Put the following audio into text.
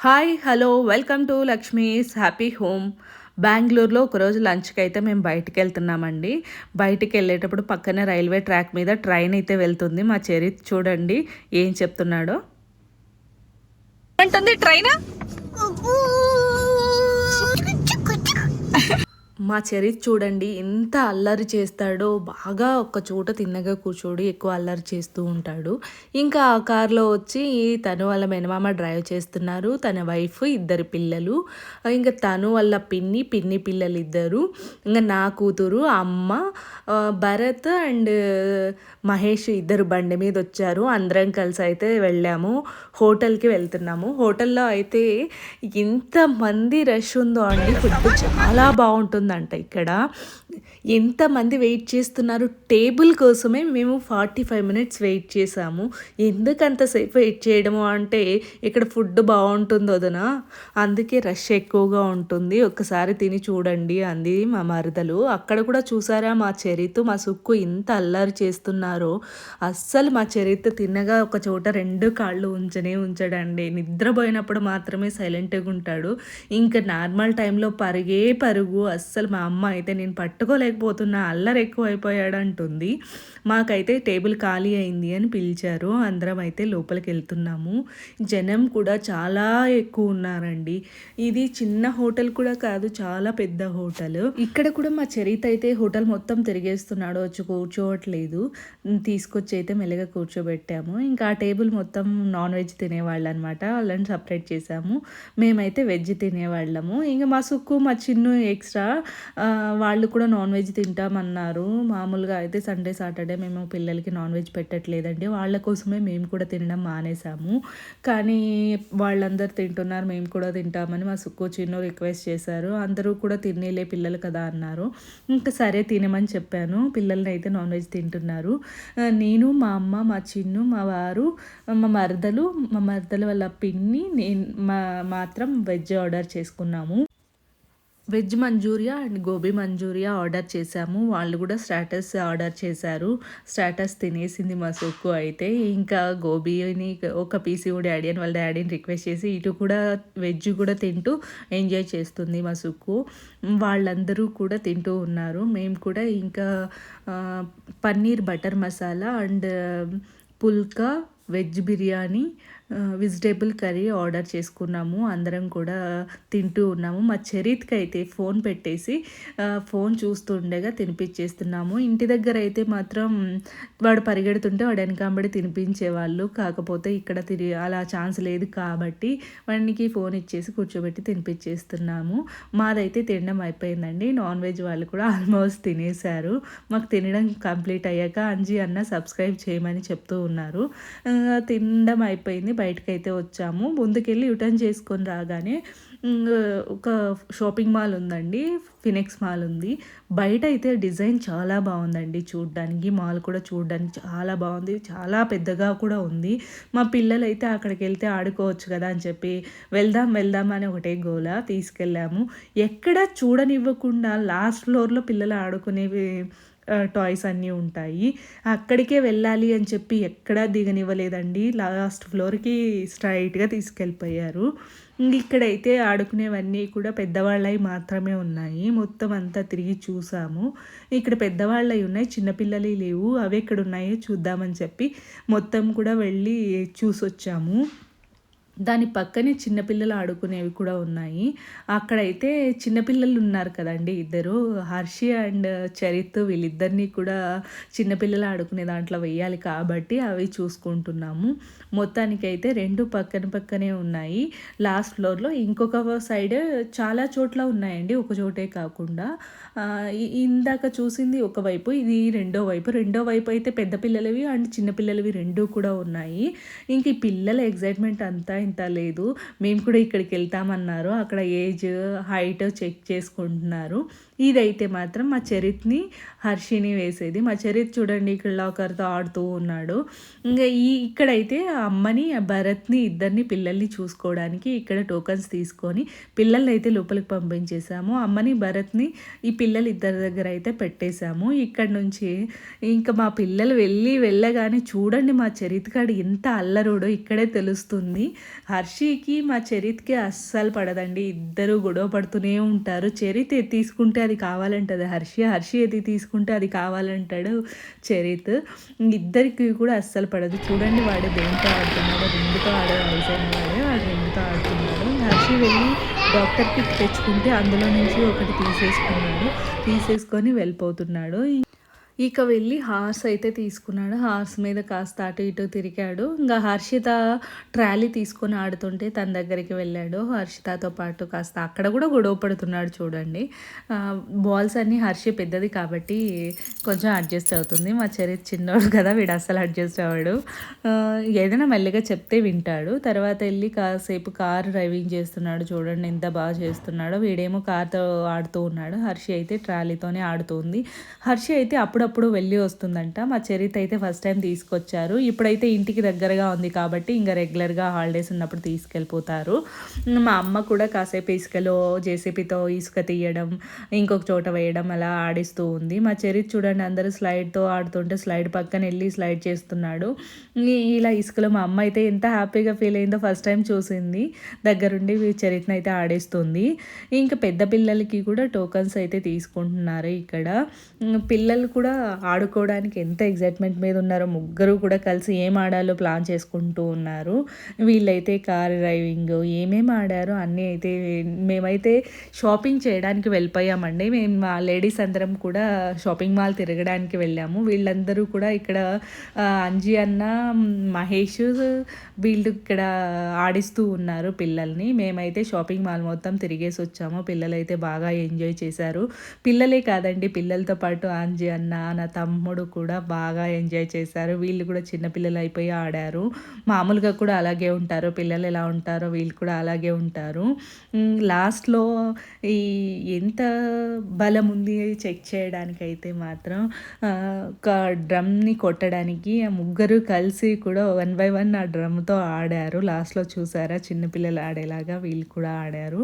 Hi hello welcome to Lakshmi's happy home. బెంగళూరులో ఒకరోజు లంచ్కి అయితే మేము బయటికి వెళ్తున్నామండి. బయటికి వెళ్ళేటప్పుడు పక్కనే రైల్వే ట్రాక్ మీద ట్రైన్ అయితే వెళ్తుంది. మా చెరి చూడండి ఏం చెప్తున్నాడో. అంటుంది ట్రైన్. మా చరిత్ చూడండి ఎంత అల్లరి చేస్తాడో, బాగా ఒక్క చోట తిన్నగా కూర్చోడు, ఎక్కువ అల్లరి చేస్తూ ఉంటాడు. ఇంకా ఆ కార్లో వచ్చి తను వాళ్ళ మేనమామ డ్రైవ్ చేస్తున్నారు, తన వైఫ్, ఇద్దరు పిల్లలు, ఇంకా తను వాళ్ళ పిన్ని పిల్లలు ఇద్దరు, ఇంకా నా కూతురు, అమ్మ, భరత్ అండ్ మహేష్ ఇద్దరు బండి మీద వచ్చారు. అందరం కలిసి అయితే వెళ్ళాము. హోటల్కి వెళ్తున్నాము. హోటల్లో అయితే ఎంతమంది రష్ ఉందో అండి, ఫుడ్ చాలా బాగుంటుందంట ఇక్కడ. ఎంతమంది వెయిట్ చేస్తున్నారు టేబుల్ కోసమే. మేము 45 మినిట్స్ వెయిట్ చేసాము. ఎందుకు అంతసేపు వెయిట్ చేయడము అంటే, ఇక్కడ ఫుడ్ బాగుంటుంది వదనా, అందుకే రష్ ఎక్కువగా ఉంటుంది, ఒక్కసారి తిని చూడండి అంది మా మరదలు. అక్కడ కూడా చూసారా మా చరిత్, మా సుక్కు ఎంత అల్లరి చేస్తున్నారో. అస్సలు మా చరిత్ తిన్నగా ఒక చోట రెండు కాళ్ళు ఉంచడండి. నిద్రపోయినప్పుడు మాత్రమే సైలెంట్గా ఉంటాడు. ఇంకా నార్మల్ టైంలో పరుగు. అస్సలు మా అమ్మ అయితే నేను పట్టుకోలేకపోతున్నా, అల్లరి ఎక్కువ అయిపోయాడు అంటుంది. మాకైతే టేబుల్ ఖాళీ అయింది అని పిలిచారు. అందరం అయితే లోపలికి వెళ్తున్నాము. జనం కూడా చాలా ఎక్కువ ఉన్నారండి. ఇది చిన్న హోటల్ కూడా కాదు, చాలా పెద్ద హోటల్. ఇక్కడ కూడా మా చరిత్ అయితే హోటల్ మొత్తం తిరిగేస్తున్నాడు, వచ్చి కూర్చోవట్లేదు. తీసుకొచ్చి అయితే మెల్లగా కూర్చోబెట్టాము. ఇంకా ఆ టేబుల్ మొత్తం నాన్ వెజ్ తినేవాళ్ళు అనమాట, వాళ్ళని సపరేట్ చేసాము. మేమైతే వెజ్ తినేవాళ్ళము. ఇంకా మా సుక్కు, మా చిన్ను ఎక్స్ట్రా, వాళ్ళు కూడా నాన్ వెజ్ తింటామన్నారు. మామూలుగా అయితే సండే సాటర్డే మేము పిల్లలకి నాన్ వెజ్ పెట్టట్లేదండి, వాళ్ళ కోసమే మేము కూడా తినడం మానేసాము. కానీ వాళ్ళందరూ తింటున్నారు, మేము కూడా తింటామని మా సుక్కు, చిన్ను రిక్వెస్ట్ చేశారు. అందరూ కూడా తినేలే పిల్లలు కదా అన్నారు. ఇంకా సరే తినమని చెప్పాను. పిల్లల్ని అయితే నాన్ వెజ్ తింటున్నారు. నేను, మా అమ్మ, మా చిన్ను, మా వారు, మా మరదలు వాళ్ళ పిన్ని, నేను మాత్రం వెజ్ ఆర్డర్ చేసుకున్నాము. Veg Manchurian and gobi Manchurian order చేశాము. వాళ్ళు కూడా స్టార్టర్స్ ఆర్డర్ చేశారు. స్టార్టర్స్ తినేసింది మా సుక్కు అయితే. ఇంకా గోబీని ఒక పీస్ కూడా డాడీ అని వాళ్ళ డాడీని రిక్వెస్ట్ చేసి ఇటు కూడా వెజ్ కూడా తింటూ ఎంజాయ్ చేస్తుంది మా సుక్కు. వాళ్ళందరూ కూడా తింటూ ఉన్నారు. మేము కూడా ఇంకా paneer butter masala and phulka, veg biryani, vegetable curry order చేసుకున్నాము. అందరం కూడా తింటూ ఉన్నాము. మా చరిత్కి అయితే ఫోన్ పెట్టేసి ఫోన్ చూస్తుండగా తినిపించేస్తున్నాము. ఇంటి దగ్గర అయితే మాత్రం వాడు పరిగెడుతుంటే వాడు వెనకాంబడి తినిపించేవాళ్ళు. కాకపోతే ఇక్కడ అలా ఛాన్స్ లేదు కాబట్టి వాడికి ఫోన్ ఇచ్చేసి కూర్చోబెట్టి తినిపించేస్తున్నాము. మాదైతే తినడం అయిపోయిందండి. నాన్ వెజ్ వాళ్ళు కూడా ఆల్మోస్ట్ తినేశారు. మాకు తినడం కంప్లీట్ అయ్యాక అంజీ అన్న సబ్స్క్రైబ్ చేయమని చెప్తూ ఉన్నారు. తినడం అయిపోయింది. బయటకైతే వచ్చాము. ముందుకెళ్ళి యూటర్న్ చేసుకొని రాగానే ఒక షాపింగ్ మాల్ ఉందండి, ఫినిక్స్ మాల్ ఉంది. బయట అయితే డిజైన్ చాలా బాగుందండి చూడడానికి. మాల్ కూడా చూడడానికి చాలా బాగుంది, చాలా పెద్దగా కూడా ఉంది. మా పిల్లలు అయితే అక్కడికి వెళ్తే ఆడుకోవచ్చు కదా అని చెప్పి వెళ్దాం అని ఒకటే గోల తీసుకెళ్ళాము. ఎక్కడ చూడనివ్వకుండా లాస్ట్ ఫ్లోర్లో పిల్లలు ఆడుకునేవి టాయ్స్ అన్నీ ఉంటాయి. అక్కడికే వెళ్ళాలి అని చెప్పి ఎక్కడా దిగనివ్వలేదండి. లాస్ట్ ఫ్లోర్కి స్ట్రైట్గా తీసుకెళ్ళిపోయారు. ఇక్కడైతే ఆడుకునేవన్నీ కూడా పెద్దవాళ్ళవి మాత్రమే ఉన్నాయి. మొత్తం అంతా తిరిగి చూసాము. ఇక్కడ పెద్దవాళ్ళవి ఉన్నాయి, చిన్నపిల్లలు లేవు. అవి ఎక్కడ ఉన్నాయో చూద్దామని చెప్పి మొత్తం కూడా వెళ్ళి చూసొచ్చాము. దాని పక్కనే చిన్నపిల్లలు ఆడుకునేవి కూడా ఉన్నాయి. అక్కడైతే చిన్నపిల్లలు ఉన్నారు కదండి, ఇద్దరు, హర్షి అండ్ చరిత్, వీళ్ళిద్దరినీ కూడా చిన్నపిల్లలు ఆడుకునే దాంట్లో వెయ్యాలి కాబట్టి అవి చూసుకుంటున్నాము. మొత్తానికైతే రెండు పక్కనే ఉన్నాయి. లాస్ట్ ఫ్లోర్లో ఇంకొక సైడ్ చాలా చోట్ల ఉన్నాయండి, ఒక చోటే కాకుండా. ఇందాక చూసింది ఒకవైపు, ఇది రెండో వైపు అయితే పెద్ద పిల్లలవి అండ్ చిన్నపిల్లలవి రెండు కూడా ఉన్నాయి. ఇంక ఈ పిల్లల ఎగ్జైట్మెంట్ అంతా ఇంత లేదు. మేము కూడా ఇక్కడికి వెళ్తామన్నారు. అక్కడ ఏజ్, హైట్ చెక్ చేసుకుంటున్నారు. ఇదైతే మాత్రం మా చరిత్ని, హర్షిని వేసేది. మా చరిత్ చూడండి ఇక్కడ లాకర్తో ఆడుతూ ఉన్నాడు. ఇంకా ఇక్కడైతే అమ్మని, భరత్ని, ఇద్దరిని పిల్లల్ని చూసుకోవడానికి ఇక్కడ టోకన్స్ తీసుకొని పిల్లల్ని అయితే లోపలికి పంపించేసాము. అమ్మని, భరత్ని ఈ పిల్లలు ఇద్దరి దగ్గర అయితే పెట్టేశాము. ఇక్కడ నుంచి ఇంకా మా పిల్లలు వెళ్ళగానే చూడండి మా చరిత్ కాడు ఎంత అల్లరోడో ఇక్కడే తెలుస్తుంది. హర్షికి మా చరిత్‌కి అస్సలు పడదండి. ఇద్దరు గొడవ పడుతూనే ఉంటారు. చరిత్ ఏది తీసుకుంటే అది కావాలంటది హర్షి. హర్షి ఏది తీసుకుంటే అది కావాలంటాడు చరిత్. ఇద్దరికి కూడా అస్సలు పడదు. చూడండి వాడు దేనితో ఆడుతున్నాడో, రింగ్‌తో ఆడే వయసైన వాడు. వాడు రింగ్‌తో ఆడుతున్నాడు. హర్షి వెళ్ళి డాక్టర్ కిట్ తెచ్చుకుంటే అందులో నుంచి ఒకటి తీసేసుకున్నాడు. తీసేసుకొని వెళ్ళిపోతున్నాడు. ఇక వెళ్ళి హార్స్ అయితే తీసుకున్నాడు. హార్స్ మీద కాస్త అటు ఇటు తిరిగాడు. ఇంగా హర్షిత ట్రాలీ తీసుకొని ఆడుతుంటే తన దగ్గరికి వెళ్ళాడు. హర్షితతో పాటు కాస్త అక్కడ కూడా గొడవ పడుతున్నాడు చూడండి. బాల్స్ అన్నీ హర్షి పెద్దది కాబట్టి కొంచెం అడ్జస్ట్ అవుతుంది. మా చరిత్ చిన్నోడు కదా వీడు అస్సలు అడ్జస్ట్ అవ్వడు. ఏదైనా మెల్లిగా చెప్తే వింటాడు. తర్వాత వెళ్ళి కాసేపు కార్ డ్రైవింగ్ చేస్తున్నాడు చూడండి ఎంత బాగా చేస్తున్నాడో. వీడేమో కార్‌తో ఆడుతూ ఉన్నాడు. హర్షి అయితే ట్రాలీతోనే ఆడుతుంది. హర్షి అయితే అప్పుడప్పుడు వెళ్ళి వస్తుందంట. మా చరిత్ అయితే ఫస్ట్ టైం తీసుకొచ్చారు. ఇప్పుడైతే ఇంటికి దగ్గరగా ఉంది కాబట్టి ఇంక రెగ్యులర్‌గా హాలిడేస్ ఉన్నప్పుడు తీసుకెళ్ళిపోతారు. మా అమ్మ కూడా కాసేపు ఇసుకలో జేసీబీతో ఇసుక తీయడం, ఇంకొక చోట వేయడం అలా ఆడిస్తూ ఉంది. మా చరిత్ చూడండి అందరూ స్లైడ్‌తో ఆడుతుంటే స్లైడ్ పక్కన వెళ్ళి స్లైడ్ చేస్తున్నాడు. ఇలా ఇసుకలో మా అమ్మ అయితే ఎంత హ్యాపీగా ఫీల్ అయిందో ఫస్ట్ టైం చూసింది. దగ్గరుండి చరిత్‌ని అయితే ఆడిస్తుంది. ఇంకా పెద్ద పిల్లలకి కూడా టోకన్స్ అయితే తీసుకుంటున్నారు ఇక్కడ. పిల్లలు కూడా ఆడుకోవడానికి ఎంత ఎక్సైట్మెంట్ మీద ఉన్నారో ముగ్గురు కూడా కలిసి ఏం ఆడాలో ప్లాన్ చేసుకుంటూ ఉన్నారు. వీళ్ళైతే కార్ డ్రైవింగ్ ఏమేమి ఆడారో అన్నీ అయితే మేమైతే షాపింగ్ చేయడానికి వెళ్ళిపోయామండి. మేము మా లేడీస్ అందరం కూడా షాపింగ్ మాల్ తిరగడానికి వెళ్ళాము. వీళ్ళందరూ కూడా ఇక్కడ అంజీ అన్న, మహేష్ వీళ్ళు ఇక్కడ ఆడిస్తూ ఉన్నారు పిల్లల్ని. మేమైతే షాపింగ్ మాల్ మొత్తం తిరిగేసి వచ్చాము. పిల్లలైతే బాగా ఎంజాయ్ చేశారు. పిల్లలే కాదండి పిల్లలతో పాటు అంజీ అన్న, నా తమ్ముడు కూడా బాగా ఎంజాయ్ చేశారు. వీళ్ళు కూడా చిన్న పిల్లలు అయిపోయి ఆడారు. మామూలుగా కూడా అలాగే ఉంటారు. పిల్లలు ఎలా ఉంటారో వీళ్ళు కూడా అలాగే ఉంటారు. లాస్ట్‌లో ఈ ఎంత బలం ఉంది చెక్ చేయడానికైతే మాత్రం ఒక డ్రమ్‌ని కొట్టడానికి ఆ ముగ్గురు కలిసి కూడా 1 బై 1 ఆ డ్రమ్‌తో ఆడారు. లాస్ట్‌లో చూసారా చిన్న పిల్లలు ఆడేలాగా వీళ్ళు కూడా ఆడారు.